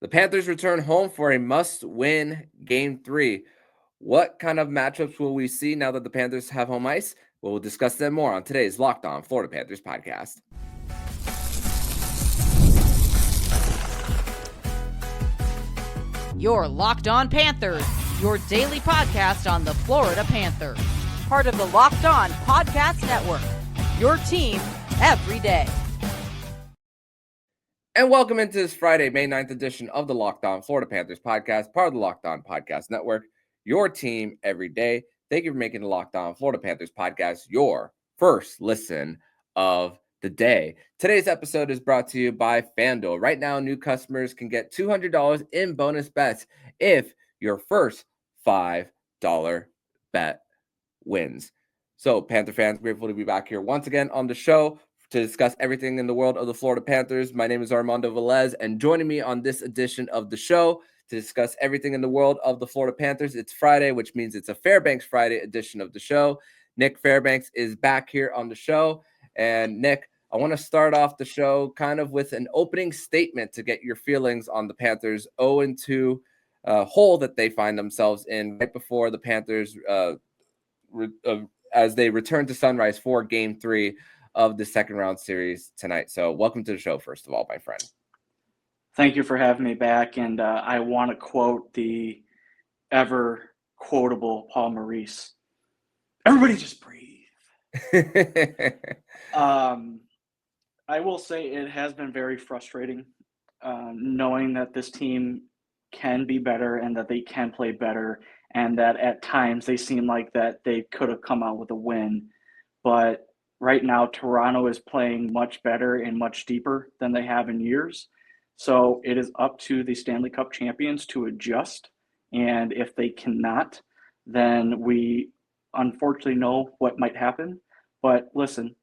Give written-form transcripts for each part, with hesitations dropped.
The Panthers return home for a must-win Game 3. What kind of matchups will we see now that the Panthers have home ice? We'll discuss them more on today's Locked On Florida Panthers podcast. You're Locked On Panthers, your daily podcast on the Florida Panthers. Part of the Locked On Podcast Network, your team every day. And welcome into this Friday, May 9th edition of the Locked On Florida Panthers podcast, part of the Locked On Podcast Network, your team every day. Thank you for making the Locked On Florida Panthers podcast your first listen of the day. Today's episode is brought to you by FanDuel. Right now, new customers can get $200 in bonus bets if your first $5 bet wins. So, Panther fans, grateful to be back here once again on the show to discuss everything in the world of the Florida Panthers. My name is Armando Velez, and joining me on this edition of the show to discuss everything in the world of the Florida Panthers, it's Friday, which means it's a Fairbanks Friday edition of the show. Nich Fairbanks is back here on the show. And Nick, I want to start off the show kind of with an opening statement to get your feelings on the Panthers 0-2 hole that they find themselves in right before the Panthers as they return to Sunrise for Game 3 of the second round series tonight. So welcome to the show, first of all, my friend. Thank you for having me back. And I want to quote the ever quotable Paul Maurice. Everybody just breathe. I will say it has been very frustrating knowing that this team can be better and that they can play better, and that at times they seem like that they could have come out with a win. But right now, Toronto is playing much better and much deeper than they have in years. So it is up to the Stanley Cup champions to adjust. And if they cannot, then we unfortunately know what might happen. But listen,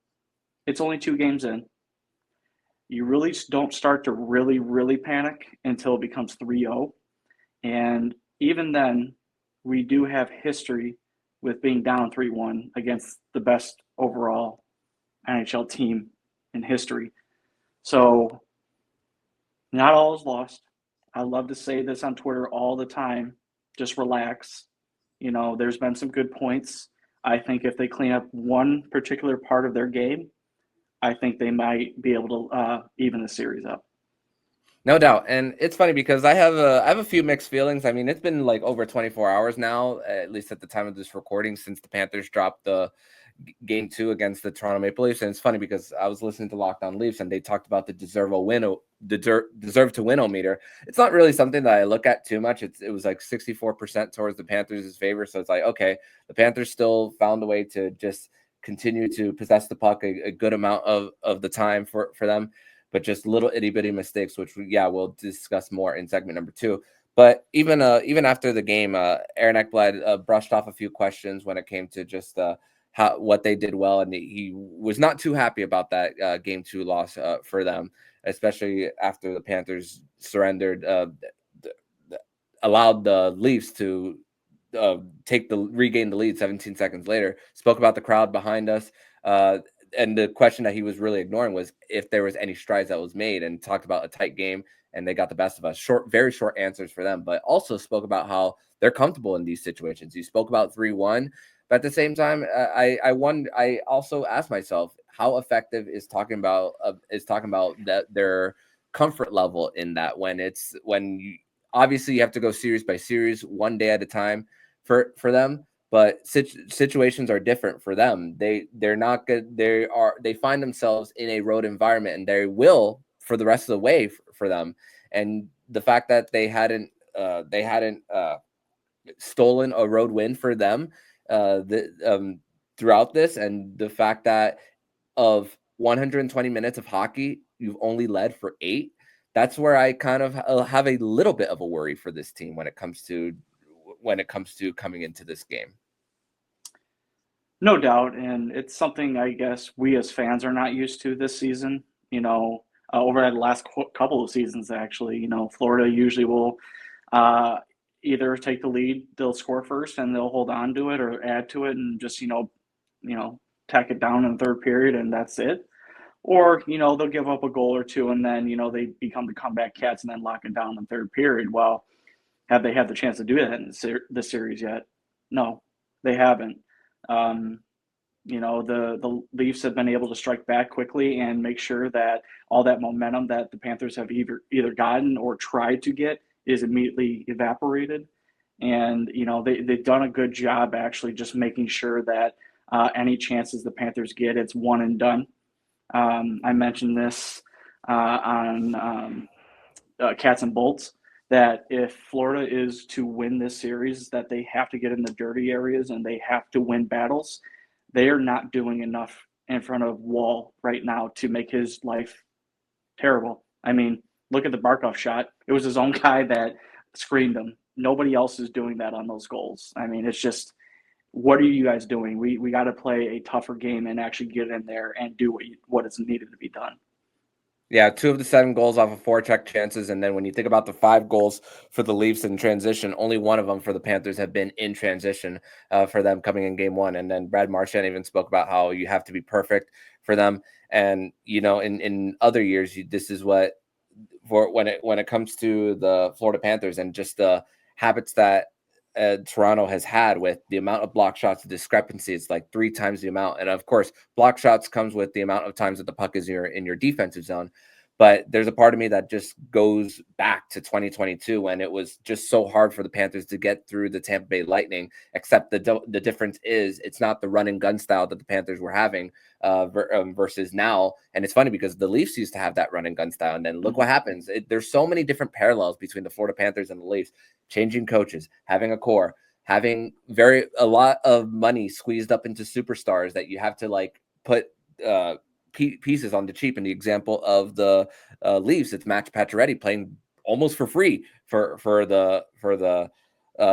it's only 2 games in. You really don't start to really panic until it becomes 3-0. And even then, we do have history with being down 3-1 against the best overall NHL team in history. So not all is lost. I love to say this on Twitter all the time. Just relax. You know, there's been some good points. I think if they clean up one particular part of their game, I think they might be able to even the series up. No doubt. And it's funny because I have a few mixed feelings. I mean, it's been like over 24 hours now, at least at the time of this recording, since the Panthers dropped the Game 2 against the Toronto Maple Leafs. And it's funny because I was listening to Locked On Leafs and they talked about the deserve to win-o-meter. It's not really something that I look at too much. It was like 64% towards the Panthers' favor. So it's like, okay, the Panthers still found a way to just continue to possess the puck a good amount of the time for them, but just little itty bitty mistakes, which we'll discuss more in segment number 2. But even after the game, Aaron Ekblad brushed off a few questions when it came to just what they did well, and he was not too happy about that Game 2 loss for them, especially after the Panthers surrendered, allowed the Leafs to regain the lead 17 seconds later. Spoke about the crowd behind us, and the question that he was really ignoring was if there was any strides that was made, and talked about a tight game and they got the best of us. Very short answers for them, but also spoke about how they're comfortable in these situations. You spoke about 3-1. But at the same time, I also asked myself, how effective is talking about that their comfort level in that obviously you have to go series by series, one day at a time for them. But situations are different for them. They're not good. They find themselves in a road environment, and they will for the rest of the way for them. And the fact that they hadn't stolen a road win for them throughout this, and the fact that of 120 minutes of hockey, you've only led for 8. That's where I kind of have a little bit of a worry for this team when it comes to coming into this game. No doubt, and it's something I guess we as fans are not used to this season. You know, over the last couple of seasons, actually, you know, Florida usually will either take the lead, they'll score first, and they'll hold on to it or add to it, and just you know, tack it down in the third period, and that's it. Or, they'll give up a goal or two and then, they become the comeback cats and then lock it down in the third period. Well, have they had the chance to do that in the series yet? No, they haven't. The Leafs have been able to strike back quickly and make sure that all that momentum that the Panthers have either gotten or tried to get is immediately evaporated. And, they've done a good job actually just making sure that any chances the Panthers get, it's one and done. I mentioned this on Cats and Bolts, that if Florida is to win this series, that they have to get in the dirty areas and they have to win battles. They are not doing enough in front of Wall right now to make his life terrible. I mean, look at the Barkov shot. It was his own guy that screened him. Nobody else is doing that on those goals. I mean, it's just, what are you guys doing? We got to play a tougher game and actually get in there and do what is needed to be done. Yeah, 2 of the 7 goals off of forecheck chances. And then when you think about the 5 goals for the Leafs in transition, only 1 of them for the Panthers have been in transition for them coming in game 1. And then Brad Marchand even spoke about how you have to be perfect for them. And, in other years, this is what, for when it comes to the Florida Panthers and just the habits that Toronto has had with the amount of block shots discrepancy, it's like 3 times the amount. And of course, block shots comes with the amount of times that the puck is in your defensive zone. But there's a part of me that just goes back to 2022 when it was just so hard for the Panthers to get through the Tampa Bay Lightning, except the difference is it's not the run and gun style that the Panthers were having versus now. And it's funny because the Leafs used to have that run and gun style. And then look what happens. There's so many different parallels between the Florida Panthers and the Leafs, changing coaches, having a core, having a lot of money squeezed up into superstars that you have to like put pieces on the cheap. In the example of the Leafs, it's Max Pacioretty playing almost for free for the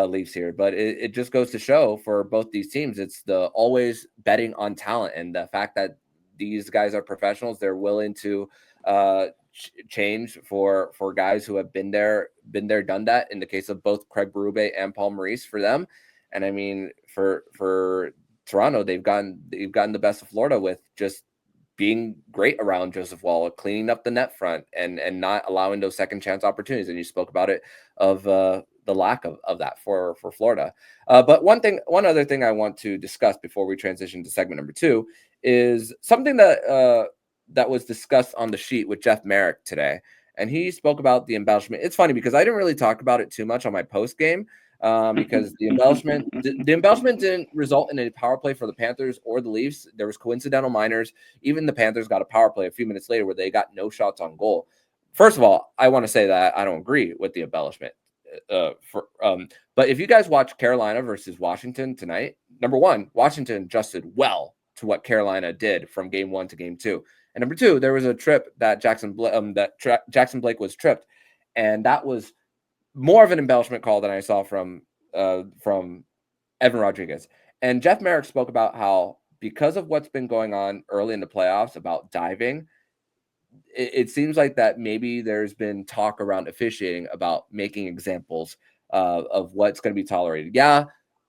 Leafs here. But it just goes to show for both these teams, it's the always betting on talent and the fact that these guys are professionals. They're willing to change for guys who have been there, done that. In the case of both Craig Berube and Paul Maurice for them. And I mean, for Toronto, they've gotten the best of Florida with just being great around Joseph Wall, cleaning up the net front and not allowing those second chance opportunities. And you spoke about it of the lack of that for Florida. But one other thing I want to discuss before we transition to segment number 2 is something that was discussed on the sheet with Jeff Merrick today. And he spoke about the embellishment. It's funny because I didn't really talk about it too much on my post game. Because the embellishment didn't result in a power play for the Panthers or the Leafs. There was coincidental minors. Even the Panthers got a power play a few minutes later where they got no shots on goal. First of all, I want to say that I don't agree with the embellishment. But if you guys watch Carolina versus Washington tonight, number 1, Washington adjusted well to what Carolina did from game 1 to game 2. And number 2, there was a trip that Jackson Blake was tripped, and that was more of an embellishment call than I saw from Evan Rodrigues. And Jeff Merrick spoke about how because of what's been going on early in the playoffs about diving, it seems like that maybe there's been talk around officiating about making examples of what's going to be tolerated. Yeah,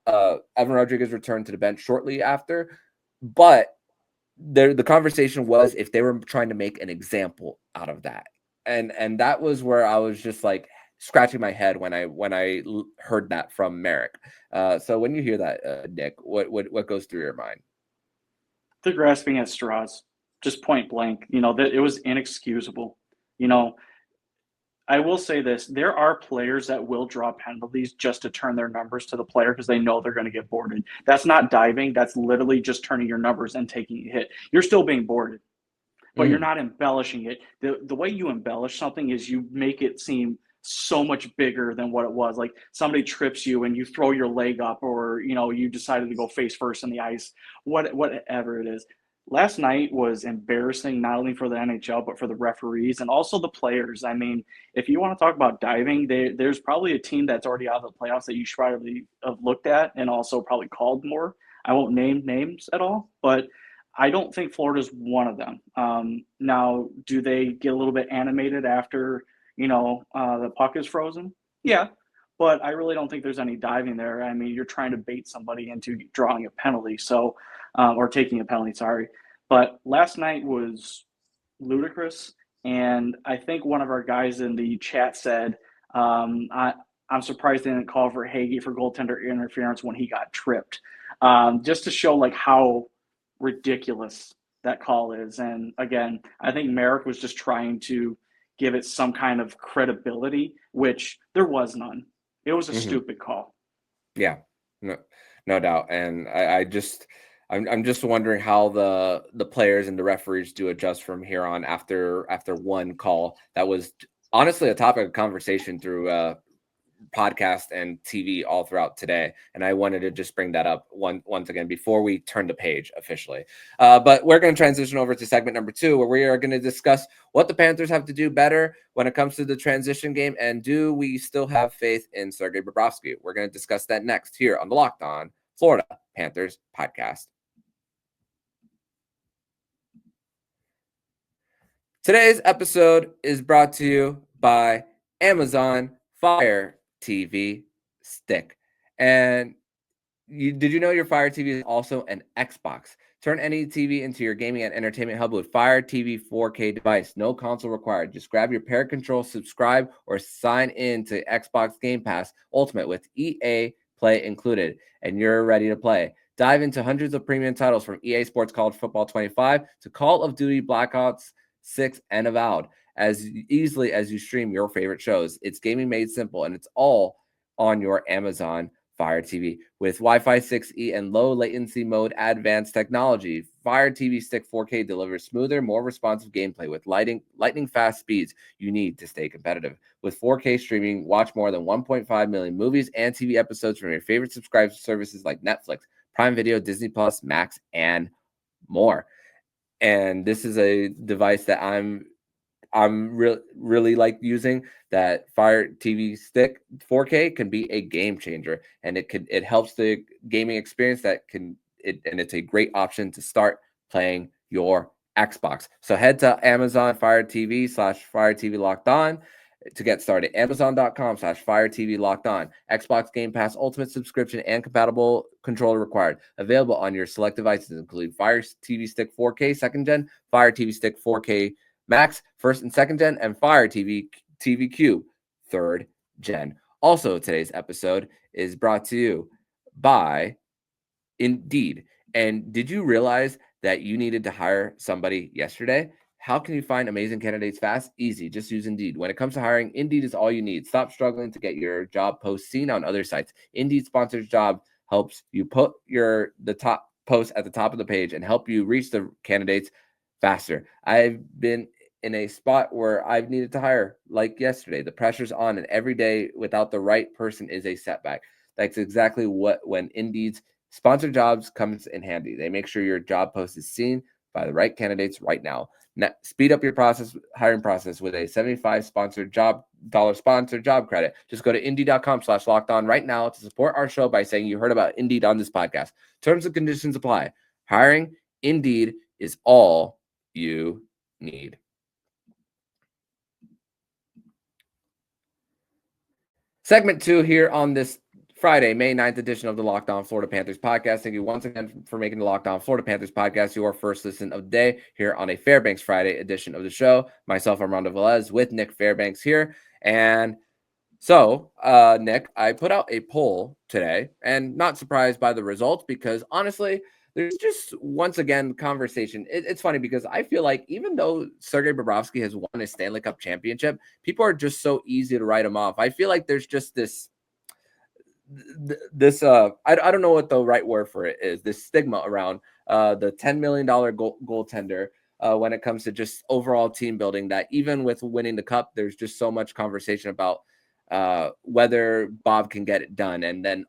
Evan Rodrigues returned to the bench shortly after, but the conversation was if they were trying to make an example out of that. And that was where I was just like, scratching my head when I heard that from Merrick. So when you hear that, Nick, what goes through your mind? They're grasping at straws, just point blank. It was inexcusable. I will say this: there are players that will draw penalties just to turn their numbers to the player because they know they're going to get boarded. That's not diving. That's literally just turning your numbers and taking a hit. You're still being boarded, but you're not embellishing it. The way you embellish something is you make it seem so much bigger than what it was. Like somebody trips you and you throw your leg up, or you decided to go face first in the ice, whatever it is. Last night was embarrassing, not only for the NHL but for the referees and also the players. I mean, if you want to talk about diving, there's probably a team that's already out of the playoffs that you should probably have looked at and also probably called more. I won't name names at all, but I don't think Florida's one of them. Now, do they get a little bit animated after the puck is frozen? Yeah, but I really don't think there's any diving there. I mean, you're trying to bait somebody into drawing a penalty, or taking a penalty, sorry. But last night was ludicrous. And I think one of our guys in the chat said, I'm surprised they didn't call for Hagee for goaltender interference when he got tripped, just to show like how ridiculous that call is. And again, I think Merrick was just trying to give it some kind of credibility, which there was none. It was a stupid call. Yeah, no doubt. And I'm just wondering how the players and the referees do adjust from here on after one call that was honestly a topic of conversation through podcast and TV all throughout today. And I wanted to just bring that up once again before we turn the page officially. But we're going to transition over to segment number 2, where we are going to discuss what the Panthers have to do better when it comes to the transition game. And do we still have faith in Sergei Bobrovsky? We're going to discuss that next here on the Locked On Florida Panthers podcast. Today's episode is brought to you by Amazon Fire TV Stick. And did you know your Fire TV is also an Xbox? Turn any TV into your gaming and entertainment hub with Fire TV 4K device. No console required. Just grab your pair control, subscribe, or sign in to Xbox Game Pass Ultimate with EA Play included, and you're ready to play. Dive into hundreds of premium titles from EA Sports College Football 25 to Call of Duty Black Ops 6 and Avowed as easily as you stream your favorite shows. It's gaming made simple, and it's all on your Amazon Fire TV. With Wi-Fi 6E and low latency mode advanced technology, Fire TV Stick 4K delivers smoother, more responsive gameplay with lightning fast speeds you need to stay competitive. With 4K streaming, watch more than 1.5 million movies and TV episodes from your favorite subscribe services like Netflix, Prime Video, Disney Plus, Max, and more. And this is a device that I'm really like using. That Fire TV Stick 4K can be a game changer, and it helps the gaming experience. And it's a great option to start playing your Xbox. So head to Amazon Fire TV /Fire TV Locked On to get started. Amazon.com/Fire TV Locked On. Xbox Game Pass Ultimate subscription and compatible controller required. Available on your select devices, including Fire TV Stick 4K 2nd Gen, Fire TV Stick 4K Max 1st and 2nd Gen, and Fire TV TVQ 3rd Gen. Also, today's episode is brought to you by Indeed. And did you realize that you needed to hire somebody yesterday? How can you find amazing candidates fast? Easy. Just use Indeed. When it comes to hiring, Indeed is all you need. Stop struggling to get your job post seen on other sites. Indeed sponsors job helps you put the top post at the top of the page and help you reach the candidates faster. I've been in a spot where I've needed to hire like yesterday. The pressure's on, and every day without the right person is a setback. That's exactly when Indeed's sponsored jobs comes in handy. They make sure your job post is seen by the right candidates right now. Now, speed up your hiring process with a $75 sponsored job credit. Just go to Indeed.com/lockedon right now to support our show by saying you heard about Indeed on this podcast. Terms and conditions apply. Hiring Indeed is all you need. Segment 2 here on this Friday, May 9th edition of the Locked On Florida Panthers podcast. Thank you once again for making the Locked On Florida Panthers podcast your first listen of the day here on a Fairbanks Friday edition of the show. Myself, Armando Velez, with Nich Fairbanks here. And so, Nick, I put out a poll today, and not surprised by the results because honestly, there's just once again conversation. It's funny because I feel like even though Sergei Bobrovsky has won a Stanley Cup championship, people are just so easy to write him off. I feel like there's just this I don't know what the right word for it is, this stigma around the $10 million goaltender when it comes to just overall team building, that even with winning the cup, there's just so much conversation about whether Bob can get it done. And then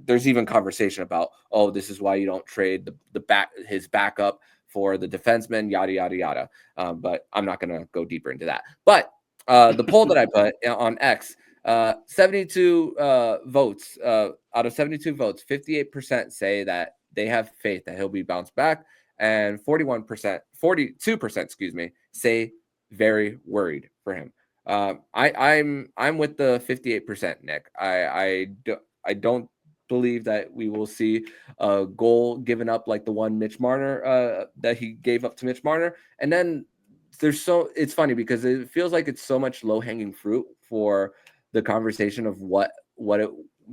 there's even conversation about, oh, this is why you don't trade his backup for the defenseman, yada, yada, yada. But I'm not going to go deeper into that. But the poll that I put on X, 72 votes, out of 72 votes, 58% say that they have faith that he'll be bounced back, and 42%, say very worried for him. I'm with the 58%, Nick. I don't believe that we will see a goal given up like the one Mitch Marner that he gave up to Mitch Marner. And then it's funny because it feels like it's so much low-hanging fruit for the conversation of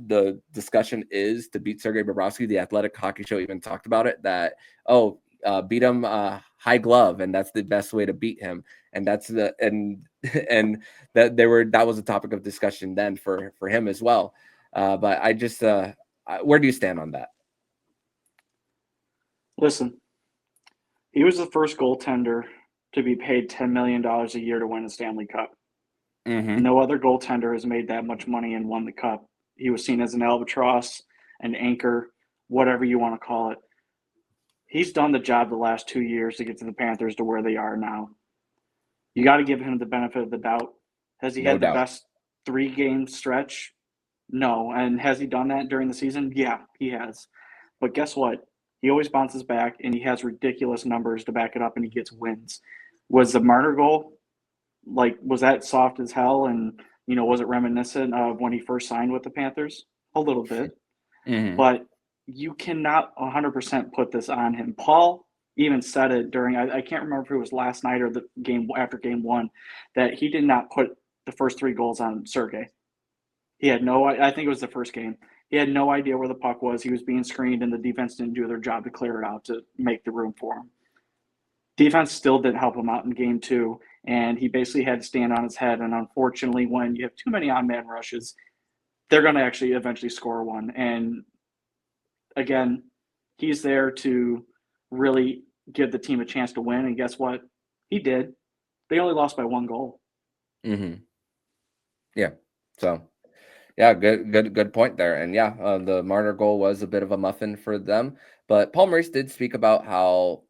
the discussion is to beat Sergei Bobrovsky. The Athletic Hockey Show even talked about it, that beat him high glove, and that's the best way to beat him. And that's and that was a topic of discussion then for him as well. But I just where do you stand on that? Listen, he was the first goaltender to be paid $10 million a year to win a Stanley Cup. Mm-hmm. No other goaltender has made that much money and won the cup. He was seen as an albatross, an anchor, whatever you want to call it. He's done the job the last 2 years to get to the Panthers to where they are now. You got to give him the benefit of the doubt. Has he had the best 3-game stretch? No. And has he done that during the season? Yeah, he has. But guess what? He always bounces back, and he has ridiculous numbers to back it up, and he gets wins. Was the Marner goal, was that soft as hell? And, was it reminiscent of when he first signed with the Panthers? A little bit. Mm-hmm. But you cannot 100% put this on him. Paul even said it during, I can't remember if it was last night or the game after game 1, that he did not put the first 3 goals on Sergei. He had I think it was the first game. He had no idea where the puck was. He was being screened, and the defense didn't do their job to clear it out to make the room for him. Defense still didn't help him out in game 2, and he basically had to stand on his head. And unfortunately, when you have too many on-man rushes, they're going to actually eventually score one. And again, he's there to really give the team a chance to win. And guess what? He did. They only lost by 1 goal. Mm-hmm. Yeah. So, yeah, good point there. And yeah, the Marner goal was a bit of a muffin for them. But Paul Maurice did speak about how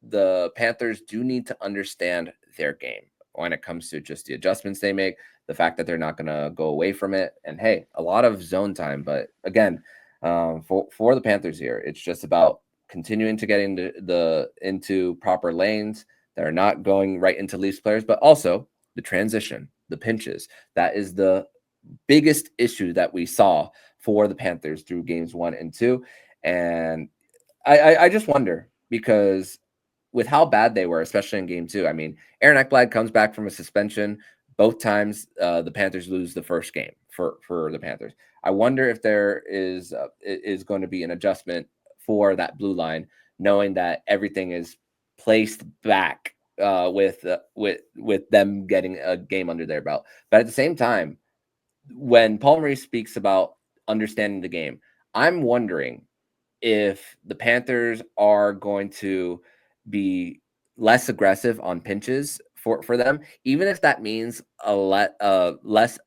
the Panthers do need to understand their game when it comes to just the adjustments they make, the fact that they're not going to go away from it. And hey, a lot of zone time. But again, for the Panthers here, it's just about continuing to get into proper lanes. They're not going right into Leafs players, but also the transition, the pinches. That is the biggest issue that we saw for the Panthers through games 1 and 2. And I just wonder, because with how bad they were, especially in game 2, I mean, Aaron Ekblad comes back from a suspension. Both times the Panthers lose the first game for the Panthers. I wonder if there is going to be an adjustment for that blue line, knowing that everything is placed back with them getting a game under their belt. But at the same time, when Paul Maurice speaks about understanding the game, I'm wondering if the Panthers are going to be less aggressive on pinches for them, even if that means less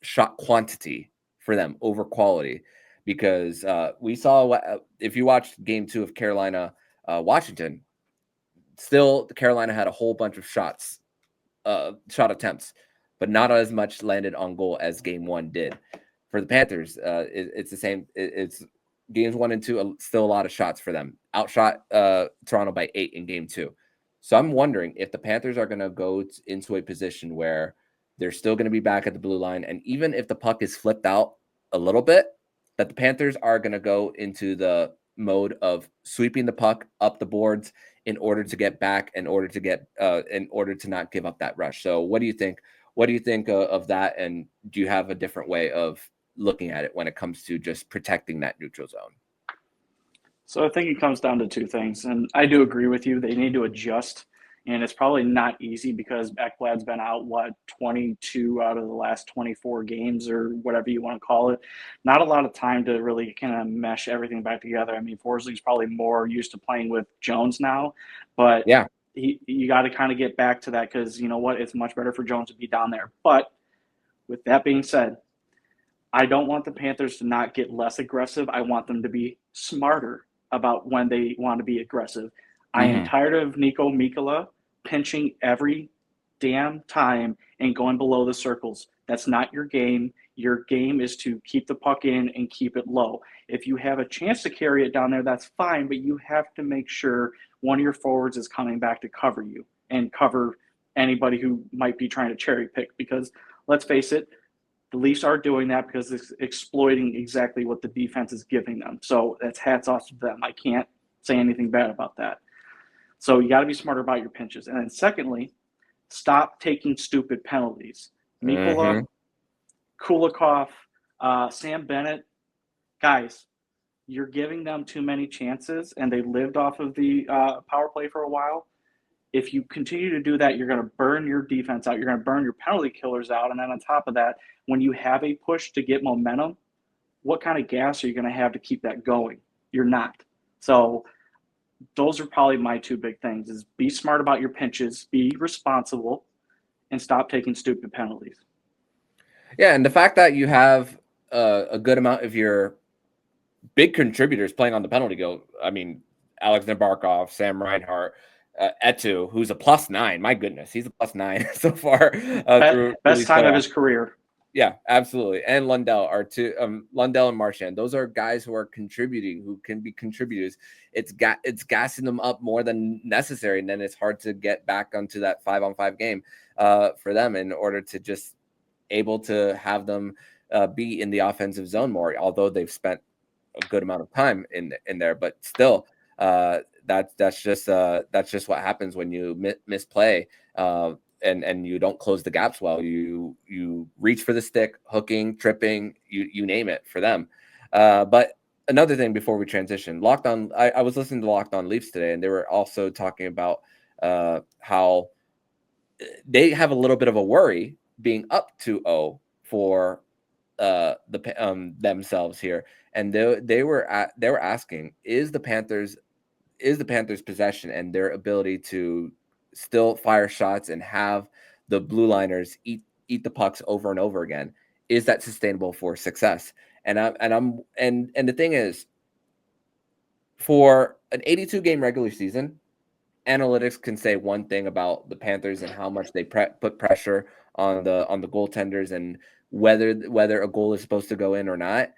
shot quantity for them over quality. Because we saw if you watched game 2 of Carolina Washington, still Carolina had a whole bunch of shot attempts, but not as much landed on goal as game 1 did. For the Panthers, it's the same. It's games 1 and 2, still a lot of shots for them. Outshot Toronto by 8 in game 2. So I'm wondering if the Panthers are going to go into a position where they're still going to be back at the blue line. And even if the puck is flipped out a little bit, that the Panthers are going to go into the mode of sweeping the puck up the boards in order to get back, in order to not give up that rush. So what do you think? What do you think of that? And do you have a different way of looking at it when it comes to just protecting that neutral zone? So I think it comes down to 2 things, and I do agree with you. They need to adjust, and it's probably not easy because Ekblad's been out, 22 out of the last 24 games or whatever you want to call it. Not a lot of time to really kind of mesh everything back together. I mean, Forsly's probably more used to playing with Jones now, but yeah, you got to kind of get back to that because you know what? It's much better for Jones to be down there. But with that being said, I don't want the Panthers to not get less aggressive. I want them to be smarter about when they want to be aggressive. I am tired of Nico Mikkola pinching every damn time and going below the circles. That's not your game. Your game is to keep the puck in and keep it low. If you have a chance to carry it down there, that's fine, but you have to make sure one of your forwards is coming back to cover you and cover anybody who might be trying to cherry pick because let's face it, The Leafs are doing that because it's exploiting exactly what the defense is giving them. So that's hats off to them. I can't say anything bad about that. So you got to be smarter about your pinches. And then secondly, stop taking stupid penalties. Mikkola, Kulikov, Sam Bennett, guys, you're giving them too many chances, and they lived off of the power play for a while. If you continue to do that, you're going to burn your defense out. You're going to burn your penalty killers out. And then on top of that, when you have a push to get momentum, what kind of gas are you going to have to keep that going? You're not. So those are probably my two big things: is be smart about your pinches, be responsible, and stop taking stupid penalties. Yeah, and the fact that you have a good amount of your big contributors playing on the penalty kill. I mean, Alexander Barkov, Sam Reinhart, Etu, who's a +9. My goodness, he's a +9 so far. Best time of his career. Yeah, absolutely. And Lundell are two. Lundell and Marchand. Those are guys who are contributing, who can be contributors. It's gassing them up more than necessary, and then it's hard to get back onto that 5-on-5 game for them in order to just able to have them be in the offensive zone more. Although they've spent a good amount of time in there, but still, that's just what happens when you misplay. And you don't close the gaps well. You reach for the stick, hooking, tripping, you name it for them. But another thing before we transition, Locked On, I was listening to Locked On Leafs today, and they were also talking about how they have a little bit of a worry being up 2-0 for themselves here, and they were asking, is the Panthers possession and their ability to still fire shots and have the blue liners eat the pucks over and over again, is that sustainable for success? And the thing is, for an 82 game regular season, analytics can say one thing about the Panthers and how much they put pressure on the goaltenders and whether a goal is supposed to go in or not.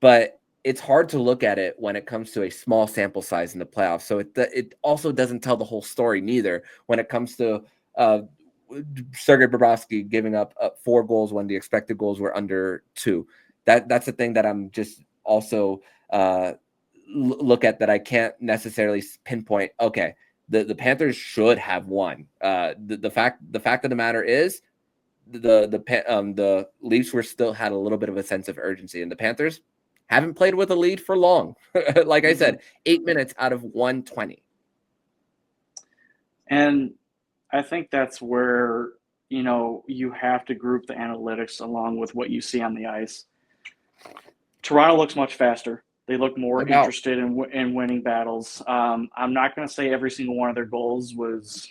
But it's hard to look at it when it comes to a small sample size in the playoffs. So it also doesn't tell the whole story neither when it comes to Sergei Bobrovsky giving up 4 goals when the expected goals were under 2. That's the thing that I'm just also look at, that I can't necessarily pinpoint. Okay, the Panthers should have won. The fact of the matter is, the Leafs still had a little bit of a sense of urgency, and the Panthers haven't played with a lead for long. Like I said, 8 minutes out of 120. And I think that's where, you have to group the analytics along with what you see on the ice. Toronto looks much faster. They look more interested in winning battles. I'm not going to say every single one of their goals was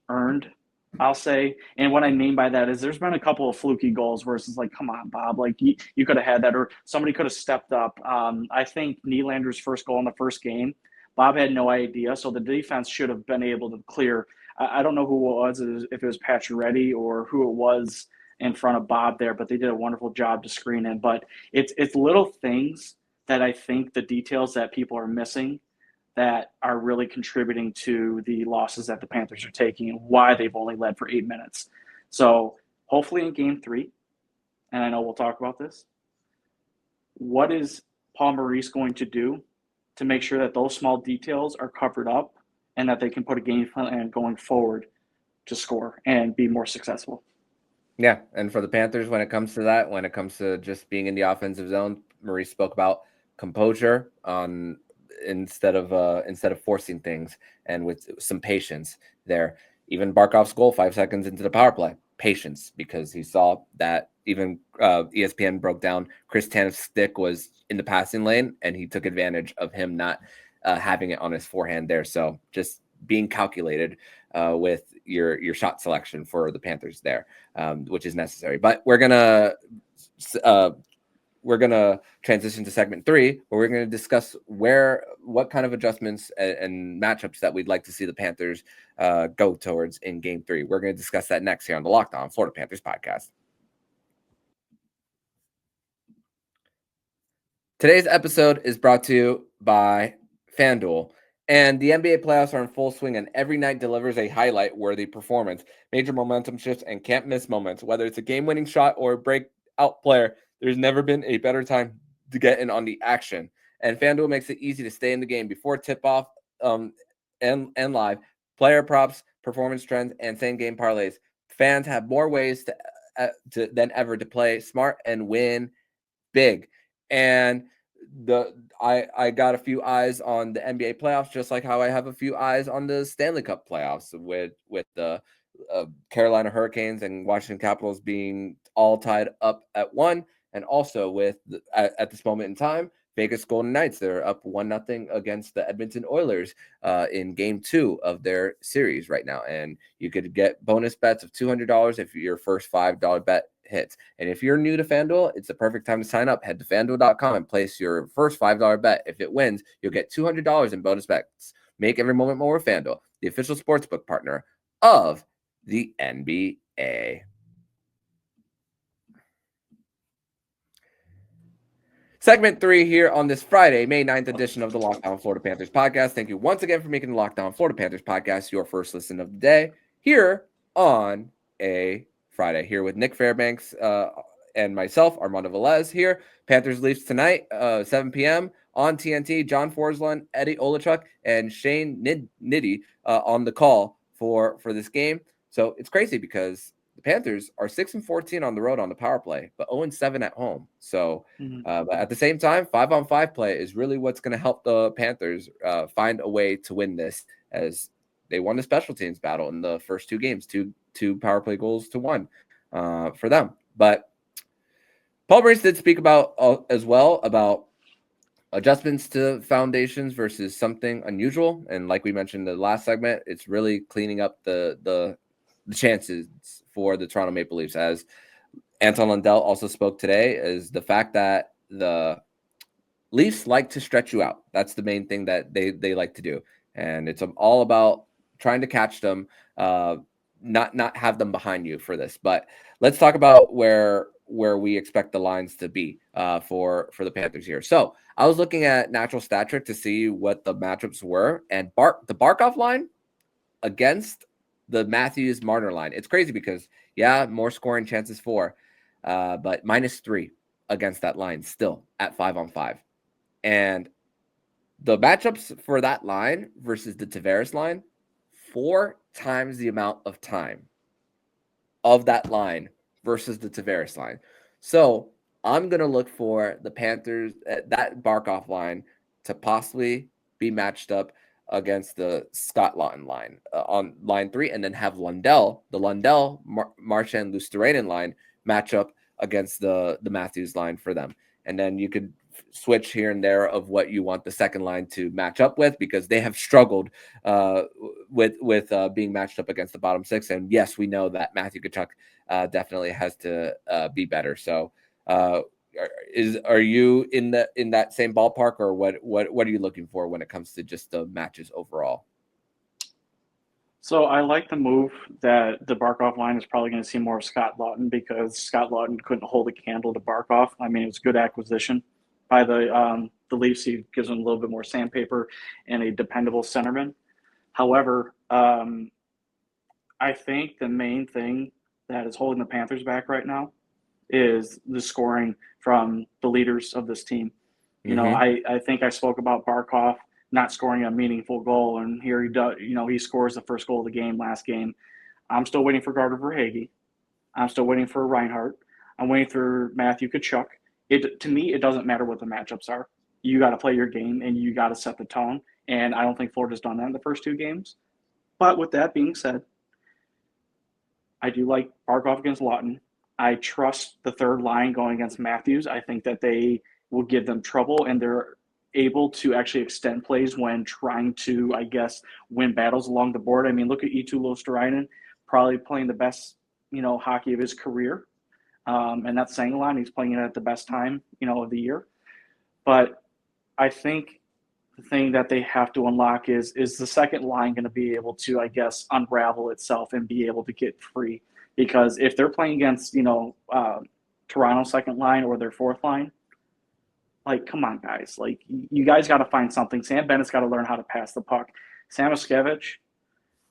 earned, I'll say. And what I mean by that is there's been a couple of fluky goals where it's like, come on, Bob, like you could have had that, or somebody could have stepped up. I think Nylander's first goal in the first game, Bob had no idea, so the defense should have been able to clear. I don't know who it was, if it was Pacioretty or who it was in front of Bob there, but they did a wonderful job to screen in. But it's little things that I think, the details that people are missing, that are really contributing to the losses that the Panthers are taking and why they've only led for 8 minutes. So hopefully in game 3, and I know we'll talk about this, what is Paul Maurice going to do to make sure that those small details are covered up and that they can put a game plan going forward to score and be more successful? Yeah, and for the Panthers, when it comes to just being in the offensive zone, Maurice spoke about composure instead of forcing things, and with some patience there. Even Barkov's goal 5 seconds into the power play, patience, because he saw that even ESPN broke down Chris Tane's stick was in the passing lane, and he took advantage of him not having it on his forehand there. So just being calculated with your shot selection for the Panthers there, which is necessary. But we're gonna transition to segment 3, where we're going to discuss what kind of adjustments and matchups that we'd like to see the Panthers go towards in game 3. We're going to discuss that next here on the Locked On Florida Panthers podcast. Today's episode is brought to you by FanDuel. And the NBA playoffs are in full swing, and every night delivers a highlight-worthy performance. Major momentum shifts and can't-miss moments. Whether it's a game-winning shot or a breakout player, there's never been a better time to get in on the action. And FanDuel makes it easy to stay in the game before tip-off and live. Player props, performance trends, and same-game parlays. Fans have more ways than ever to play smart and win big. And I got a few eyes on the NBA playoffs, just like how I have a few eyes on the Stanley Cup playoffs with the Carolina Hurricanes and Washington Capitals being all tied up at 1, and also with at this moment in time, Vegas Golden Knights, they're up 1-0 against the Edmonton Oilers in Game 2 of their series right now, and you could get bonus bets of $200 if your first $5 bet hits. And if you're new to FanDuel, it's the perfect time to sign up. Head to FanDuel.com and place your first $5 bet. If it wins, you'll get $200 in bonus bets. Make every moment more with FanDuel, the official sportsbook partner of the NBA. Segment 3 here on this Friday, May 9th edition of the Locked On Florida Panthers podcast. Thank you once again for making the Locked On Florida Panthers podcast your first listen of the day here on a Friday. Here with Nich Fairbanks and myself, Armando Velez here. Panthers Leafs tonight, 7 p.m. on TNT. John Forsland, Eddie Olachuk, and Shane Nitty on the call for this game. So it's crazy because the Panthers are 6-14 on the road on the power play, but 0-7 at home. So, but at the same time, 5-on-5 play is really what's going to help the Panthers find a way to win this, as they won the special teams battle in the first 2 games, two power play goals to 1 for them. But Paul Maurice did speak about as well about adjustments to foundations versus something unusual, and like we mentioned in the last segment, it's really cleaning up the chances for the Toronto Maple Leafs. As Anton Lundell also spoke today, is the fact that the Leafs like to stretch you out. That's the main thing that they like to do, and it's all about trying to catch them, not have them behind you for this. But let's talk about where we expect the lines to be for the Panthers here. So I was looking at Natural Stat Trick to see what the matchups were, and the Barkov line against the Matthews-Marner line. It's crazy because, yeah, more scoring chances for, but -3 against that line still at 5-on-5. And the matchups for that line versus the Tavares line, 4 times the amount of time of that line versus the Tavares line. So I'm going to look for the Panthers, that Barkov line, to possibly be matched up against the Scott Laughton line on line 3, and then have the Lundell, Marchand, Luosterainen line match up against the Matthews line for them. And then you could switch here and there of what you want the second line to match up with, because they have struggled with being matched up against the bottom 6. And yes, we know that Matthew Tkachuk definitely has to be better. So are you in that same ballpark, or what are you looking for when it comes to just the matches overall? So I like the move that the Barkov line is probably going to see more of Scott Laughton, because Scott Laughton couldn't hold a candle to Barkov. I mean, it was a good acquisition by the Leafs. He gives them a little bit more sandpaper and a dependable centerman. However, I think the main thing that is holding the Panthers back right now is the scoring from the leaders of this team. You know, I think I spoke about Barkov not scoring a meaningful goal, and here he does. You know, he scores the first goal of the game last game. I'm still waiting for Gardner Verhaeghe. I'm still waiting for Reinhart. I'm waiting for Matthew Tkachuk. To me, it doesn't matter what the matchups are. You got to play your game, and you got to set the tone. And I don't think Florida's done that in the first 2 games. But with that being said, I do like Barkov against Laughton. I trust the third line going against Matthews. I think that they will give them trouble, and they're able to actually extend plays when trying to, I guess, win battles along the board. I mean, look at Eetu Luosterainen, probably playing the best, hockey of his career. And that's saying a lot. He's playing it at the best time, of the year. But I think the thing that they have to unlock is the second line going to be able to, I guess, unravel itself and be able to get free? Because if they're playing against, Toronto's second line or their fourth line, Like, come on, guys. Like, you guys got to find something. Sam Bennett's got to learn how to pass the puck. Samoskevich,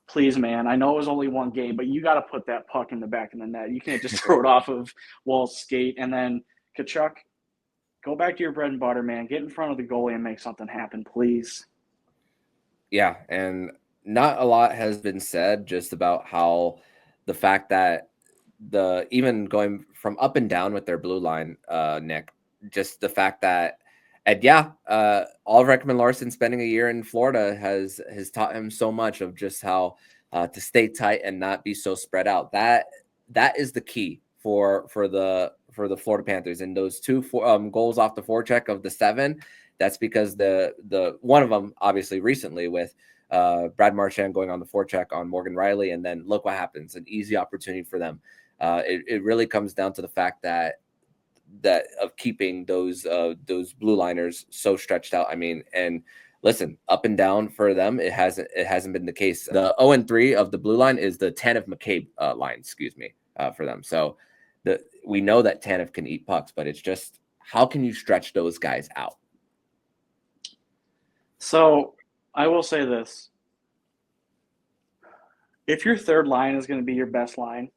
please, man. I know it was only one game, but you got to put that puck in the back of the net. You can't just throw it off of Wall's skate. And then Kachuk, go back to your bread and butter, man. Get in front of the goalie and make something happen, please. Yeah, and not a lot has been said just about how the fact that even going from up and down with their blue line, Nick, just the fact that, and Oliver Ekman-Larsson spending a year in Florida has taught him so much of just how to stay tight and not be so spread out. That is the key for the Florida Panthers. And those two goals off the forecheck of the 7, that's because the one of them obviously recently with Brad Marchand going on the forecheck on Morgan Riley, and then look what happens, an easy opportunity for them. It really comes down to the fact that of keeping those blue liners so stretched out. I mean, and listen, up and down for them, it hasn't been the case. The 0-3 of the blue line is the Tanev McCabe line, for them. So we know that Tanev can eat pucks, but it's just how can you stretch those guys out? So I will say this. If your third line is going to be your best line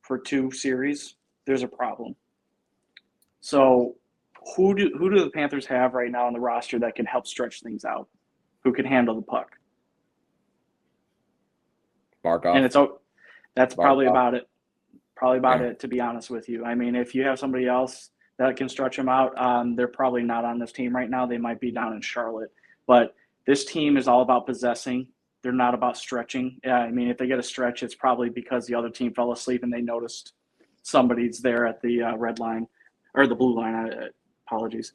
for 2 series, there's a problem. So who do the Panthers have right now on the roster that can help stretch things out? Who can handle the puck? Barkov. And that's probably Barkov. about it. Probably about it, to be honest with you. I mean, if you have somebody else that can stretch them out, they're probably not on this team right now. They might be down in Charlotte. But this team is all about possessing. They're not about stretching. I mean, if they get a stretch, it's probably because the other team fell asleep and they noticed somebody's there at the red line or the blue line. Apologies.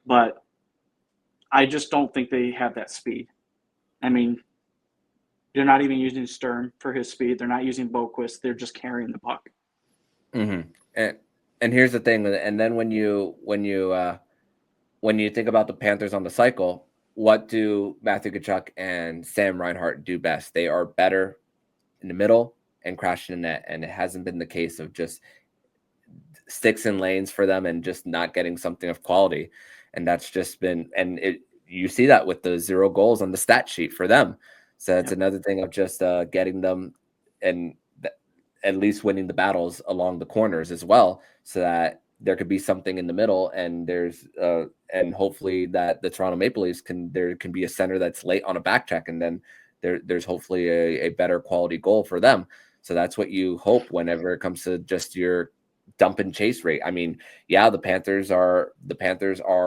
But I just don't think they have that speed. I mean, they're not even using Sturm for his speed. They're not using Boquist. They're just carrying the puck. Mm-hmm. And here's the thing. And then when you think about the Panthers on the cycle, what do Matthew Tkachuk and Sam Reinhart do best? They are better in the middle and crashing the net. And it hasn't been the case of just sticks and lanes for them and just not getting something of quality. And that's just been, you see that with the 0 goals on the stat sheet for them. So that's another thing of just getting them and at least winning the battles along the corners as well, so that there could be something in the middle, and there's and hopefully that the Toronto Maple Leafs can be a center that's late on a back check, and then there's hopefully a better quality goal for them. So that's what you hope whenever it comes to just your dump and chase rate. I mean, the Panthers are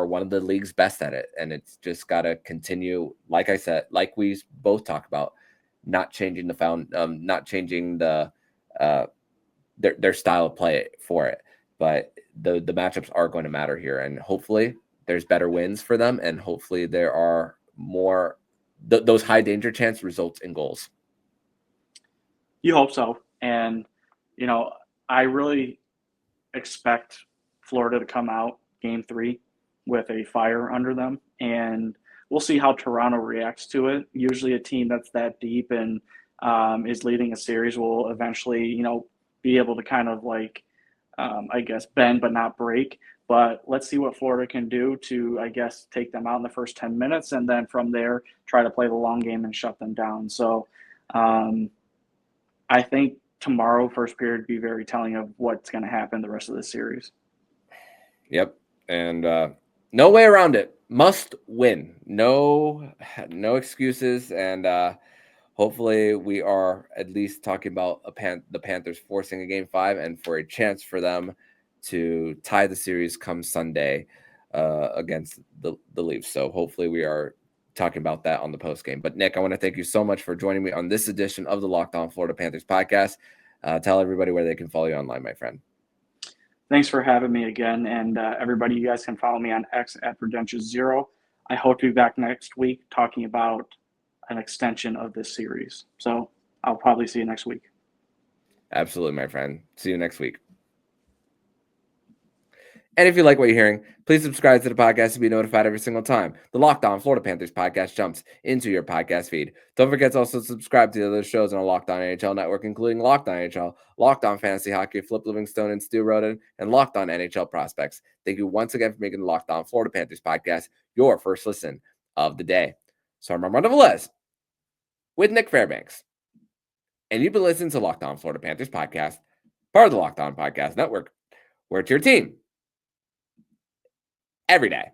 one of the league's best at it, and it's just got to continue. Like I said, like we both talk about, not changing their style of play for it, but the matchups are going to matter here, and hopefully there's better wins for them, and hopefully there are more those high danger chance results in goals. You hope so, and I really expect Florida to come out game 3 with a fire under them, and we'll see how Toronto reacts to it. Usually a team that's that deep and is leading a series will eventually, be able to kind of like, I guess, bend but not break. But let's see what Florida can do to, I guess, take them out in the first 10 minutes, and then from there try to play the long game and shut them down. So I think tomorrow, first period, be very telling of what's going to happen the rest of the series. Yep. And no way around it. Must win. No excuses. And hopefully we are at least talking about the Panthers forcing a game 5 and for a chance for them to tie the series come Sunday against the Leafs. So hopefully we are talking about that on the post game. But Nick, I want to thank you so much for joining me on this edition of the Locked On Florida Panthers podcast. Tell everybody where they can follow you online, my friend. Thanks for having me again. And everybody, you guys can follow me on X at Prudentious0. I hope to be back next week talking about an extension of this series. So I'll probably see you next week. Absolutely, my friend. See you next week. And if you like what you're hearing, please subscribe to the podcast to be notified every single time the Locked On Florida Panthers podcast jumps into your podcast feed. Don't forget to also subscribe to the other shows on our Locked On NHL network, including Locked On NHL, Locked On Fantasy Hockey, Flip Livingstone and Stu Roden, and Locked On NHL Prospects. Thank you once again for making the Locked On Florida Panthers podcast your first listen of the day. So I'm Armando Velez with Nich Fairbanks, and you've been listening to Locked On Florida Panthers podcast, part of the Locked On Podcast Network, where it's your team every day.